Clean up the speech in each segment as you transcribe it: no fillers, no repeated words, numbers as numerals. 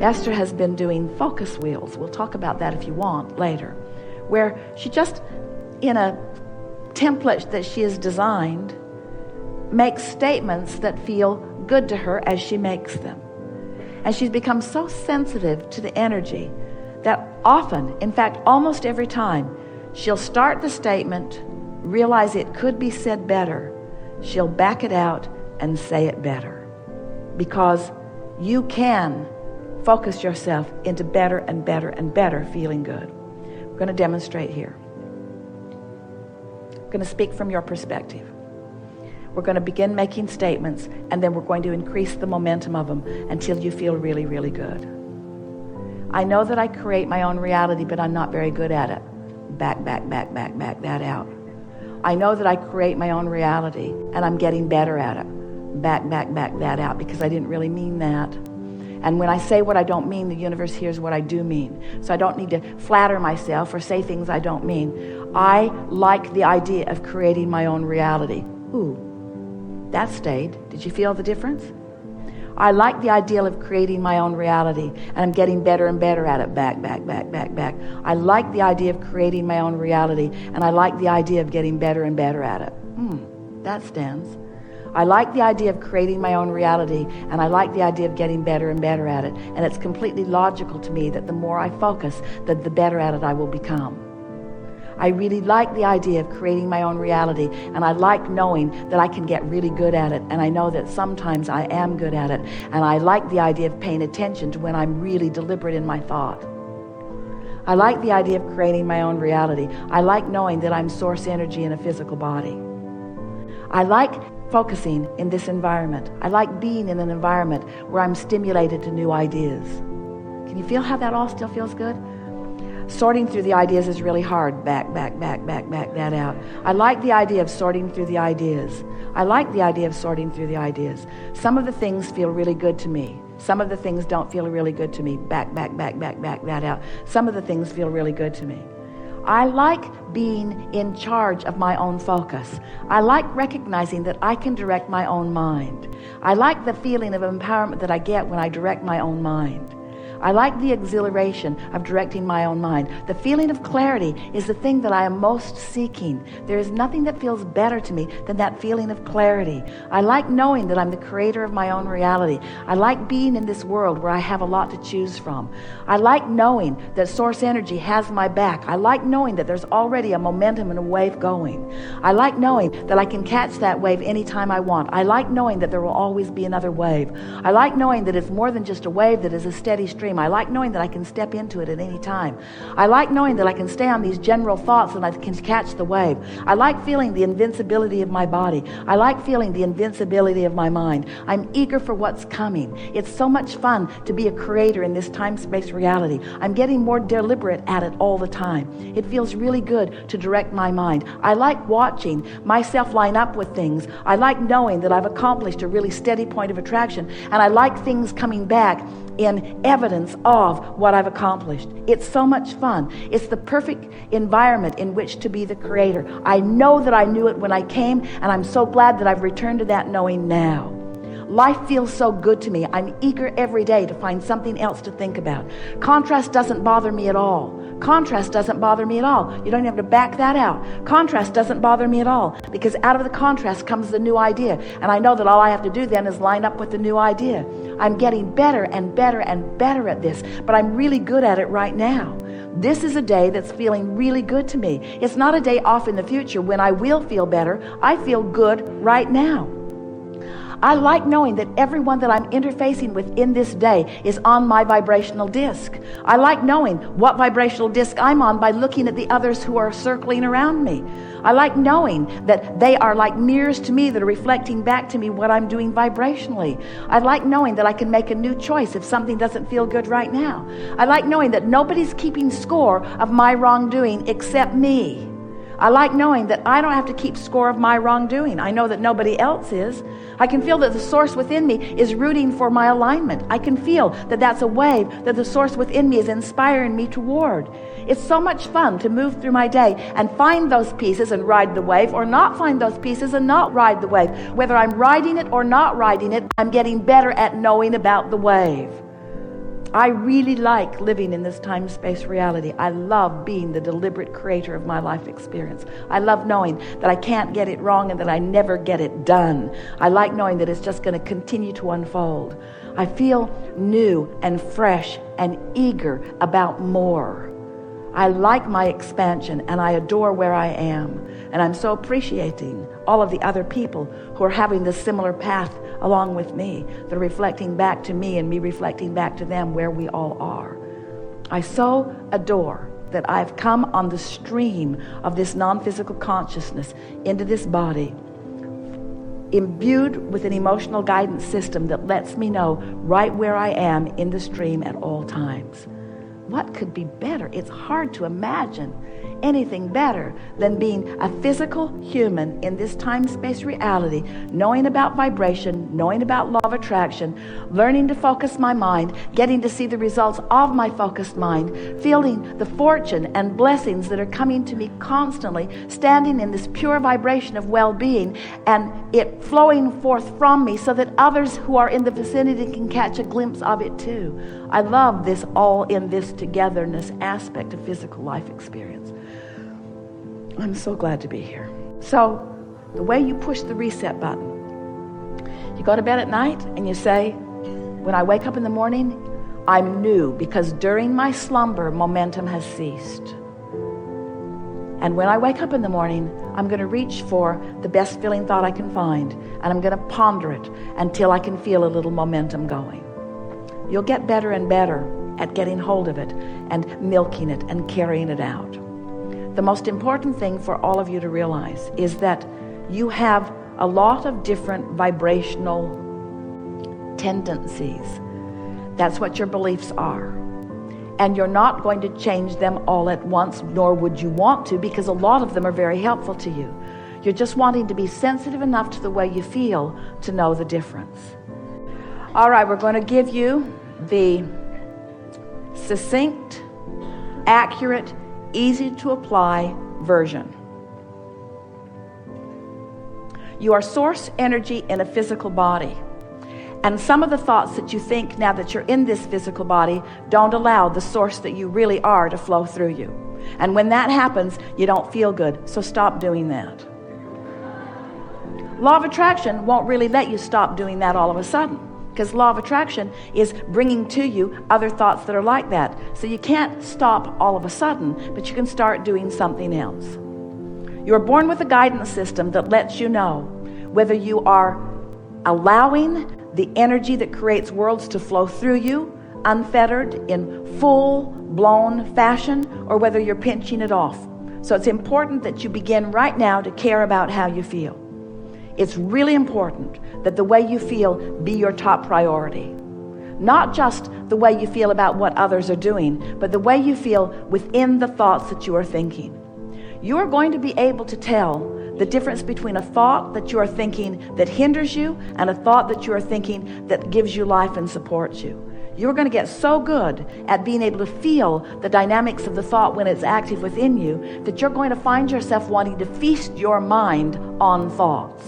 Esther has been doing focus wheels. We'll talk about that if you want later, where she just, in a template that she has designed, makes statements that feel good to her as she makes them. And she's become so sensitive to the energy that often, in fact, almost every time, she'll start the statement, realize it could be said better. She'll back it out and say it better. Because you can focus yourself into better and better and better feeling good. We're going to demonstrate here. I'm going to speak from your perspective. We're going to begin making statements, and then we're going to increase the momentum of them until you feel really, really good. I know that I create my own reality, but I'm not very good at it. Back that out. I know that I create my own reality, and I'm getting better at it. Back that out, because I didn't really mean that. And when I say what I don't mean, the universe hears what I do mean. So I don't need to flatter myself or say things I don't mean. I like the idea of creating my own reality. Ooh, that stayed. Did you feel the difference? I like the ideal of creating my own reality, and I'm getting better and better at it. Back. I like the idea of creating my own reality, and I like the idea of getting better and better at it. That stands. I like the idea of creating my own reality, and I like the idea of getting better and better at it. And it's completely logical to me that the more I focus, the better at it I will become. I really like the idea of creating my own reality, and I like knowing that I can get really good at it, and I know that sometimes I am good at it, and I like the idea of paying attention to when I'm really deliberate in my thought. I like the idea of creating my own reality. I like knowing that I'm source energy in a physical body. I like focusing in this environment. I like being in an environment where I'm stimulated to new ideas. Can you feel how that all still feels good? Sorting through the ideas is really hard. Back that out. I like the idea of sorting through the ideas. I like the idea of sorting through the ideas. Some of the things feel really good to me. Some of the things don't feel really good to me. Back that out. Some of the things feel really good to me. I like being in charge of my own focus. I like recognizing that I can direct my own mind. I like the feeling of empowerment that I get when I direct my own mind. I like the exhilaration of directing my own mind. The feeling of clarity is the thing that I am most seeking. There is nothing that feels better to me than that feeling of clarity. I like knowing that I'm the creator of my own reality. I like being in this world where I have a lot to choose from. I like knowing that source energy has my back. I like knowing that there's already a momentum and a wave going. I like knowing that I can catch that wave anytime I want. I like knowing that there will always be another wave. I like knowing that it's more than just a wave that is a steady stream. I like knowing that I can step into it at any time. I like knowing that I can stay on these general thoughts and I can catch the wave. I like feeling the invincibility of my body. I like feeling the invincibility of my mind. I'm eager for what's coming. It's so much fun to be a creator in this time-space reality. I'm getting more deliberate at it all the time. It feels really good to direct my mind. I like watching myself line up with things. I like knowing that I've accomplished a really steady point of attraction, and I like things coming back in evidence of what I've accomplished. It's so much fun. It's the perfect environment in which to be the creator. I know that I knew it when I came, and I'm so glad that I've returned to that knowing now. Life feels so good to me. I'm eager every day to find something else to think about. Contrast doesn't bother me at all. Contrast doesn't bother me at all. You don't have to back that out. Contrast doesn't bother me at all, because out of the contrast comes the new idea. And I know that all I have to do then is line up with the new idea. I'm getting better and better and better at this, but I'm really good at it right now. This is a day that's feeling really good to me. It's not a day off in the future when I will feel better. I feel good right now. I like knowing that everyone that I'm interfacing with in this day is on my vibrational disc. I like knowing what vibrational disc I'm on by looking at the others who are circling around me. I like knowing that they are like mirrors to me that are reflecting back to me what I'm doing vibrationally. I like knowing that I can make a new choice if something doesn't feel good right now. I like knowing that nobody's keeping score of my wrongdoing except me. I like knowing that I don't have to keep score of my wrongdoing. I know that nobody else is. I can feel that the source within me is rooting for my alignment. I can feel that that's a wave that the source within me is inspiring me toward. It's so much fun to move through my day and find those pieces and ride the wave, or not find those pieces and not ride the wave. Whether I'm riding it or not riding it, I'm getting better at knowing about the wave. I really like living in this time-space reality. I love being the deliberate creator of my life experience. I love knowing that I can't get it wrong and that I never get it done. I like knowing that it's just going to continue to unfold. I feel new and fresh and eager about more. I like my expansion and I adore where I am. And I'm so appreciating all of the other people who are having this similar path along with me. They're reflecting back to me and me reflecting back to them where we all are. I so adore that I've come on the stream of this non-physical consciousness into this body, imbued with an emotional guidance system that lets me know right where I am in the stream at all times. What could be better? It's hard to imagine anything better than being a physical human in this time-space reality, knowing about vibration, knowing about law of attraction, learning to focus my mind, getting to see the results of my focused mind, feeling the fortune and blessings that are coming to me constantly, standing in this pure vibration of well-being and it flowing forth from me so that others who are in the vicinity can catch a glimpse of it too. I love this all in this togetherness aspect of physical life experience. I'm so glad to be here. So the way you push the reset button, you go to bed at night and you say, when I wake up in the morning, I'm new because during my slumber, momentum has ceased. And when I wake up in the morning, I'm going to reach for the best feeling thought I can find, and I'm going to ponder it until I can feel a little momentum going. You'll get better and better at getting hold of it and milking it and carrying it out. The most important thing for all of you to realize is that you have a lot of different vibrational tendencies. That's what your beliefs are. And you're not going to change them all at once, nor would you want to, because a lot of them are very helpful to you. You're just wanting to be sensitive enough to the way you feel to know the difference. All right, we're going to give you the succinct, accurate, easy to apply version. You are source energy in a physical body. And some of the thoughts that you think now that you're in this physical body don't allow the source that you really are to flow through you. And when that happens, you don't feel good. So stop doing that. Law of attraction won't really let you stop doing that all of a sudden, because law of attraction is bringing to you other thoughts that are like that. So you can't stop all of a sudden, but you can start doing something else. You are born with a guidance system that lets you know whether you are allowing the energy that creates worlds to flow through you, unfettered, in full-blown fashion, or whether you're pinching it off. So it's important that you begin right now to care about how you feel. It's really important that the way you feel be your top priority. Not just the way you feel about what others are doing, but the way you feel within the thoughts that you are thinking. You are going to be able to tell the difference between a thought that you are thinking that hinders you and a thought that you are thinking that gives you life and supports you. You're going to get so good at being able to feel the dynamics of the thought when it's active within you that you're going to find yourself wanting to feast your mind on thoughts.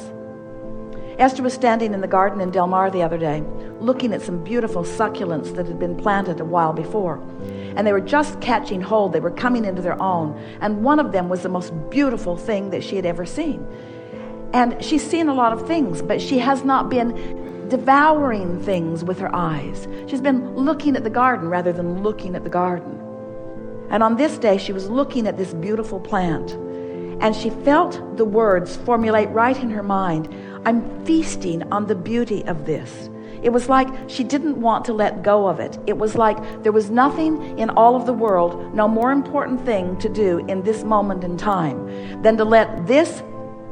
Esther was standing in the garden in Del Mar the other day, looking at some beautiful succulents that had been planted a while before. And they were just catching hold. They were coming into their own. And one of them was the most beautiful thing that she had ever seen. And she's seen a lot of things, but she has not been devouring things with her eyes. She's been looking at the garden rather than looking at the garden. And on this day, she was looking at this beautiful plant. And she felt the words formulate right in her mind. I'm feasting on the beauty of this. It was like she didn't want to let go of it. It was like there was nothing in all of the world, no more important thing to do in this moment in time than to let this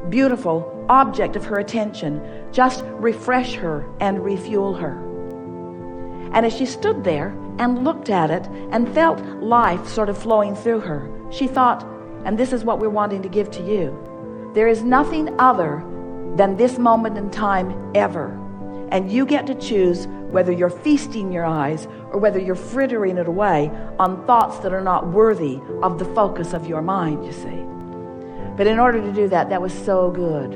beautiful object of her attention just refresh her and refuel her. And as she stood there and looked at it and felt life sort of flowing through her, she thought, and this is what we're wanting to give to you, there is nothing other than this moment in time ever. And you get to choose whether you're feasting your eyes or whether you're frittering it away on thoughts that are not worthy of the focus of your mind, you see. But in order to do that, that was so good.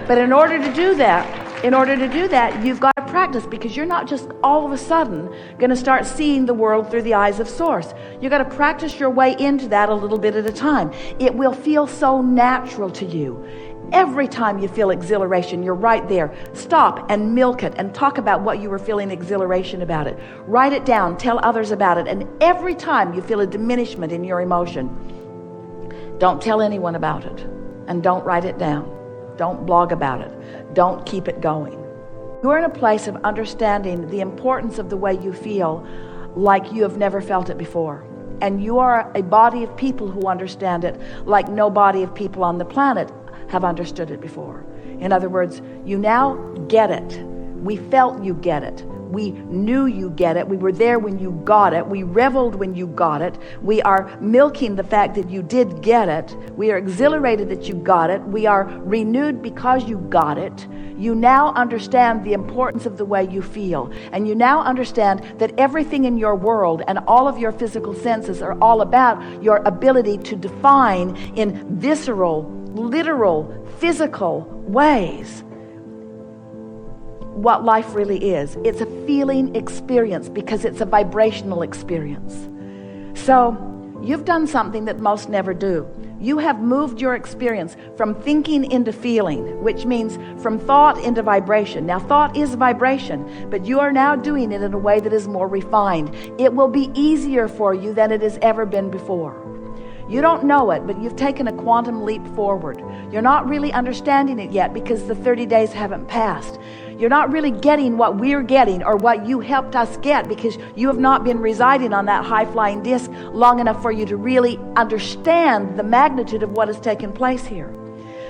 But in order to do that, In order to do that, you've got to practice, because you're not just all of a sudden going to start seeing the world through the eyes of Source. You've got to practice your way into that a little bit at a time. It will feel so natural to you. Every time you feel exhilaration, you're right there. Stop and milk it and talk about what you were feeling exhilaration about it. Write it down, tell others about it. And every time you feel a diminishment in your emotion, don't tell anyone about it, and don't write it down. Don't blog about it. Don't keep it going. You're in a place of understanding the importance of the way you feel like you have never felt it before. And you are a body of people who understand it like no body of people on the planet have understood it before. In other words, you now get it. We felt you get it. We knew you get it. We were there when you got it. We reveled when you got it. We are milking the fact that you did get it. We are exhilarated that you got it. We are renewed because you got it. You now understand the importance of the way you feel. And you now understand that everything in your world and all of your physical senses are all about your ability to define in visceral, literal, physical ways what life really is. It's a feeling experience because it's a vibrational experience. So you've done something that most never do. You have moved your experience from thinking into feeling, which means from thought into vibration. Now, thought is vibration, but you are now doing it in a way that is more refined. It will be easier for you than it has ever been before. You don't know it, but you've taken a quantum leap forward. You're not really understanding it yet because the 30 days haven't passed. You're not really getting what we're getting or what you helped us get because you have not been residing on that high-flying disc long enough for you to really understand the magnitude of what has taken place here.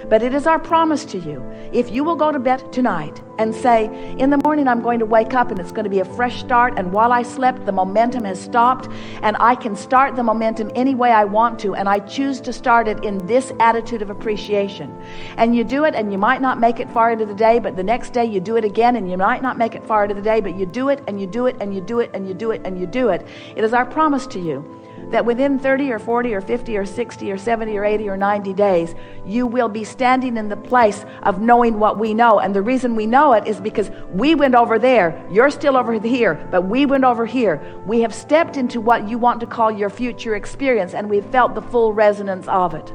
But it is our promise to you, if you will go to bed tonight and say, in the morning I'm going to wake up and it's going to be a fresh start, and while I slept the momentum has stopped, and I can start the momentum any way I want to, and I choose to start it in this attitude of appreciation. And you do it, and you might not make it far into the day, but the next day you do it again, and you might not make it far into the day, but you do it, and you do it, and you do it, and you do it, and you do it. It is our promise to you that within 30 or 40 or 50 or 60 or 70 or 80 or 90 days, you will be standing in the place of knowing what we know. And the reason we know it is because we went over there. You're still over here, but we went over here. We have stepped into what you want to call your future experience, and we've felt the full resonance of it.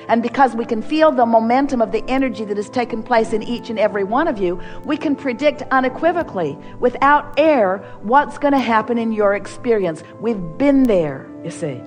And because we can feel the momentum of the energy that has taken place in each and every one of you, we can predict unequivocally, without error, what's going to happen in your experience. We've been there, you see.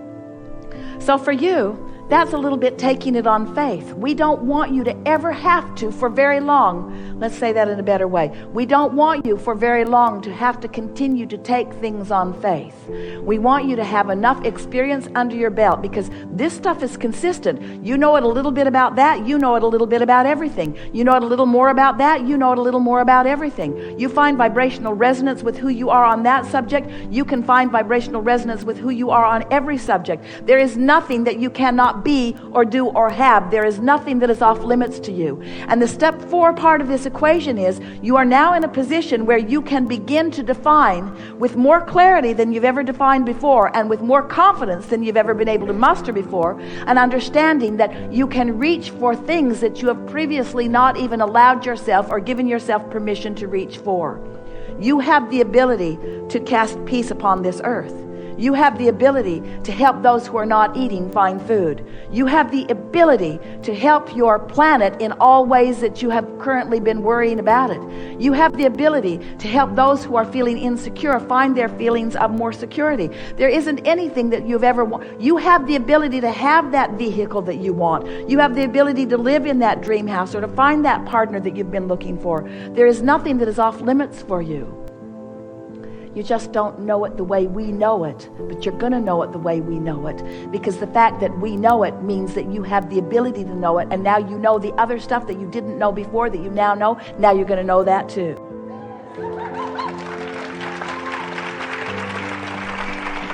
So for you, that's a little bit taking it on faith. We don't want you to ever have to, for very long, let's say that in a better way. We don't want you for very long to have to continue to take things on faith. We want you to have enough experience under your belt, because this stuff is consistent. You know it a little bit about that, you know it a little bit about everything. You know it a little more about that, you know it a little more about everything. You find vibrational resonance with who you are on that subject, you can find vibrational resonance with who you are on every subject. There is nothing that you cannot be or do or have. There is nothing that is off limits to you. And the step 4 part of this equation is you are now in a position where you can begin to define with more clarity than you've ever defined before, and with more confidence than you've ever been able to muster before, an understanding that you can reach for things that you have previously not even allowed yourself or given yourself permission to reach for. You have the ability to cast peace upon this earth. You have the ability to help those who are not eating find food. You have the ability to help your planet in all ways that you have currently been worrying about it. You have the ability to help those who are feeling insecure find their feelings of more security. There isn't anything that you've ever wanted. You have the ability to have that vehicle that you want. You have the ability to live in that dream house or to find that partner that you've been looking for. There is nothing that is off limits for you. You just don't know it the way we know it, but you're going to know it the way we know it, because the fact that we know it means that you have the ability to know it, and now you know the other stuff that you didn't know before that you now know. Now you're going to know that too.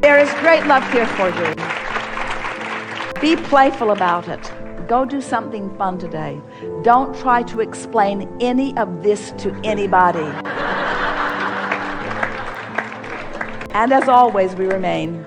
There is great love here for you. Be playful about it. Go do something fun today. Don't try to explain any of this to anybody. And as always, we remain